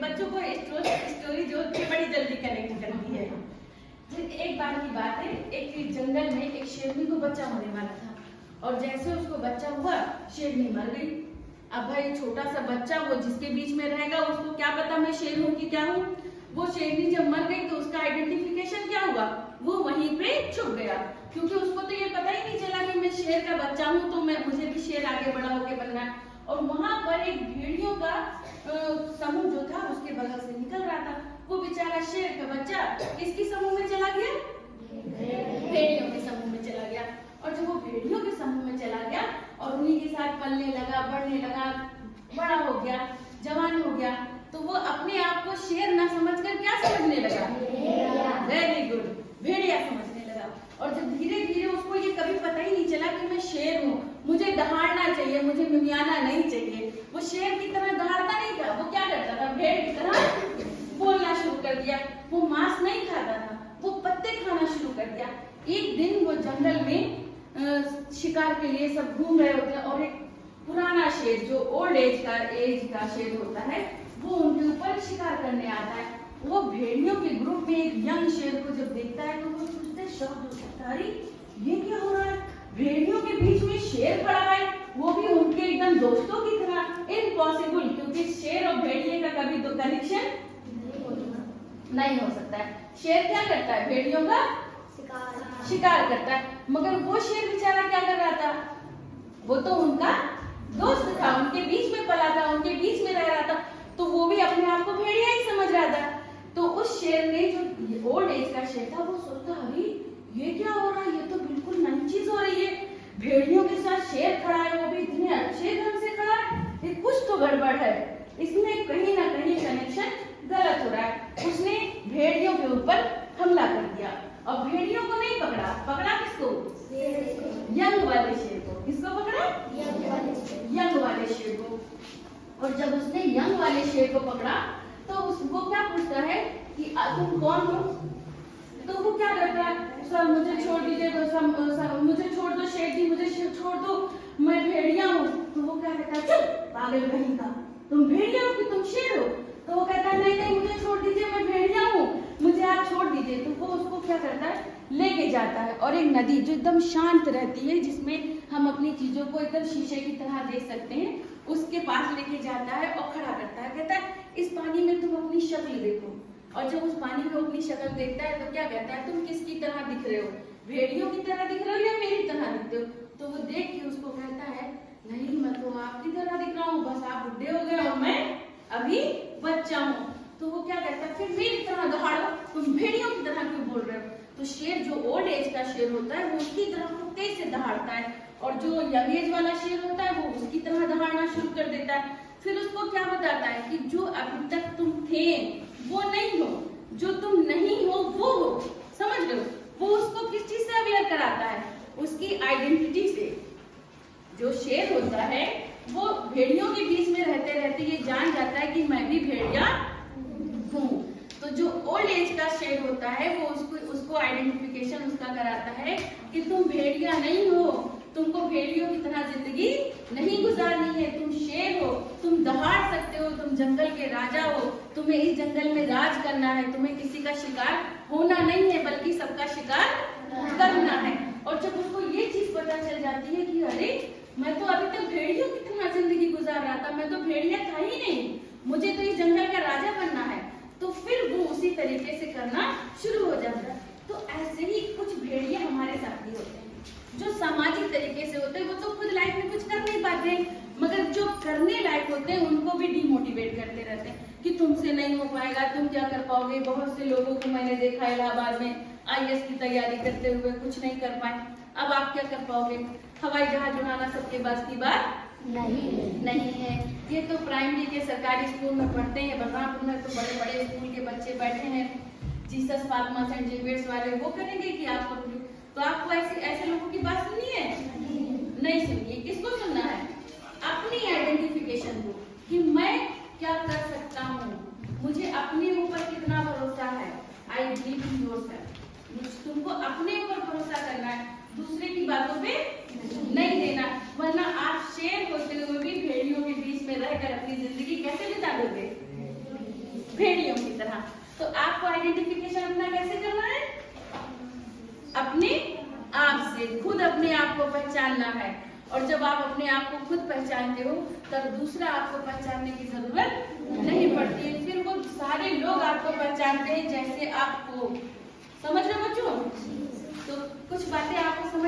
बच्चों को स्टोरी जो होती है बड़ी जल्दी कनेक्ट करती है। एक बार की बात है, एक जंगल में एक शेरनी को बच्चा होने वाला था और जैसे उसको बच्चा हुआ शेरनी मर गई। अब भाई छोटा सा बच्चा वो जिसके बीच में रहेगा उसको क्या पता मैं शेर हूँ कि क्या हूँ। वो शेरनी जब मर गई तो उसका आइडेंटिफिकेशन क्या हुआ, वो वहीं पे छुप गया, क्योंकि उसको तो ये पता ही नहीं चला कि मैं शेर का बच्चा हूँ, तो मुझे भी शेर आगे बड़ा होके बनना है। और वहां पर एक भेड़ियों का समूह जो था उसके बगल से निकल रहा था। वो बेचारा शेर का बच्चा किसके समूह में चला गया, भेड़ियों के समूह में चला गया। और जब वो भेड़ियों के समूह में चला गया और उन्हीं के साथ पलने लगा, बढ़ने लगा, बड़ा हो गया, जवान हो गया, तो वो अपने आप को शेर ना समझकर क्या समझने लगा, वेरी गुड, भेड़िया समझने लगा। और जब धीरे धीरे उसको ये कभी पता ही नहीं चला कि मैं शेर हूँ, मुझे दहाड़ना चाहिए, मुझे मिमियाना नहीं चाहिए। वो शेर की तरह दहाड़ता नहीं था, वो क्या करता था, भेड़ की तरह बोलना शुरू कर दिया। वो मांस नहीं खाता था, वो पत्ते खाना शुरू कर दिया। एक दिन वो जंगल में शिकार के लिए सब घूम रहे होते हैं और एक पुराना शेर जो ओल्ड एज का शेर होता है वो उनके ऊपर शिकार करने आता है। वो भेड़ियों के ग्रुप में एक यंग शेर को जब देखता है तो वो सोचते शॉक हो जाता है, अरे ये क्या हो रहा है, भेड़ियों के बीच में शेर खड़ा है, वो भी उनके एकदम दोस्तों की तरह। इम्पॉसिबल, क्योंकि शेर और भेड़िए का कभी तो कनेक्शन नहीं हो सकता है। शेर क्या करता है, भेड़ियों का शिकार करता है, मगर वो शेर बेचारा क्या कर रहा था, वो तो उनका दोस्त था, उनके बीच में पला था, उनके बीच में रह रहा था, तो वो भी अपने आप को भेड़िया ही समझ रहा था। तो उस शेर ने, जो ओल्ड एज का शेर था, वो सोचता अरे ये क्या हो रहा है, ये तो बिल्कुल नई चीज हो रही है, भेड़ियों के साथ शेर खड़ा है, वो भी इतने अच्छे ढंग से खड़ा है, ये कुछ तो गड़बड़ है, इसमें कहीं ना कहीं कनेक्शन गलत हो रहा है। उसने भेड़ियों के ऊपर हमला कर दिया और भेड़ियों को नहीं पकड़ा, पकड़ा किसको, यंग वाले शेर को। किसको पकड़ा, यंग वाले शेर को। और जब उसने यंग वाले शेर को पकड़ा तो वो क्या पूछता है कि तुम कौन हो, तो वो क्या करता है, सर मुझे छोड़ दीजिए, मुझे छोड़ दो शेर जी, मुझे छोड़ दो, मैं भेड़िया हूँ। तो वो क्या कहता है, चुप पागल कहीं का, तुम भेड़िया हो कि तुम शेर हो। तो वो कहता है नहीं नहीं मुझे छोड़ दीजिए, मैं भेड़िया हूँ, मुझे आप छोड़ दीजिए। तो वो उसको क्या करता है, लेके जाता है और एक नदी जो एकदम शांत रहती है, जिसमें हम अपनी चीजों को एकदम शीशे की तरह देख सकते हैं, उसके पास लेके जाता है और खड़ा करता है। कहता है इस पानी में तुम अपनी शक्ल देखो। और जब उस पानी में अपनी शक्ल देखता है तो क्या कहता है, तुम किसकी तरह दिख रहे हो, भेड़ियों की तरह दिख रहे हो या मेरी तरह दिखते हो। तो वो देख के उसको कहता है नहीं मैं तो आपकी तरह दिख रहा हूँ, बस आप बुढ़े हो गए और मैं अभी बच्चा हूँ। तो वो क्या कहता है, फिर मेरी तरह दहाड़ो, तुम भेड़ियों की तरह क्यों बोल रहे हो। तो शेर जो ओल्ड एज का शेर होता है वो उसकी तरह को तेज से दहाड़ता है और जो यंग एज वाला शेर होता है वो उसकी तरह दहाड़ना शुरू कर देता है। फिर उसको क्या बताता है कि जो अभी तक तुम थे वो नहीं हो, जो तुम नहीं हो वो हो, समझ लो। वो उसको किस चीज से अवेयर कराता है, उसकी आइडेंटिटी से। जो शेर होता है वो भेड़ियों के बीच में रहते रहते ये जान जाता है कि मैं भी भेड़िया हूँ। तो जो ओल्ड एज का शेर होता है वो उसको आइडेंटिफिकेशन उसका कराता है कि तुम भेड़िया नहीं हो, तुमको भेड़ियों की तरह जिंदगी नहीं गुजारनी है, तुम शेर हो, तुम दहाड़ सकते हो, तुम जंगल के राजा हो, तुम्हें इस जंगल में राज करना है, तुम्हें किसी का शिकार होना नहीं है बल्कि सबका शिकार करना है। और जब उसको ये चीज पता चल जाती है कि अरे मैं तो अभी तक भेड़ियों की तरह जिंदगी गुजार रहा था, मैं तो भेड़िया था ही नहीं, मुझे तो इस जंगल का राजा बनना है, तो फिर वो उसी तरीके से करना शुरू हो जाता है। तो ऐसे ही कुछ भेड़िए हमारे साथ भी होते हैं जो सामाजिक तरीके से होते हैं, वो तो खुद लाइफ में कुछ कर नहीं पाते, मगर जो करने लायक होते हैं उनको भी डिमोटिवेट करते रहते हैं कि तुमसे नहीं हो पाएगा, तुम क्या कर पाओगे। बहुत से लोगों को मैंने देखा इलाहाबाद में IAS की तैयारी करते हुए कुछ नहीं कर पाए, अब आप क्या कर पाओगे। हवाई जहाज उड़ाना सबके बस की बात नहीं है। ये तो प्राइमरी के सरकारी स्कूल में पढ़ते हैं, बलरामपुर में तो बड़े बड़े स्कूल के बच्चे बैठे हैं, जीसस फातिमा सेंट जेवियर्स वाले, वो करेंगे कि आप करोगे। तो आपको ऐसे लोगों की बात सुननी है, नहीं सुनिए। किसको सुनना है, अपनी आइडेंटिफिकेशन को, कि मैं क्या कर सकता हूँ, मुझे अपने ऊपर कितना भरोसा है। I believe in yourself. तुमको अपने ऊपर भरोसा करना है, दूसरे की बातों पे नहीं देना, वरना आप शेर होते हुए भी भेड़ियों के बीच में रहकर अपनी जिंदगी कैसे बिता दोगे। भेड़ियों की तरह। तो आपको आइडेंटिफिकेशन अपना कैसे करना है? अपने आप से, खुद अपने आप को पहचानना है। और जब आप अपने आप को खुद पहचानते हो तब दूसरा आपको पहचानने की जरूरत नहीं पड़ती है, फिर वो सारे लोग आपको पहचानते हैं जैसे आपको। समझ रहे हो बच्चों? तो कुछ बातें आपको समझ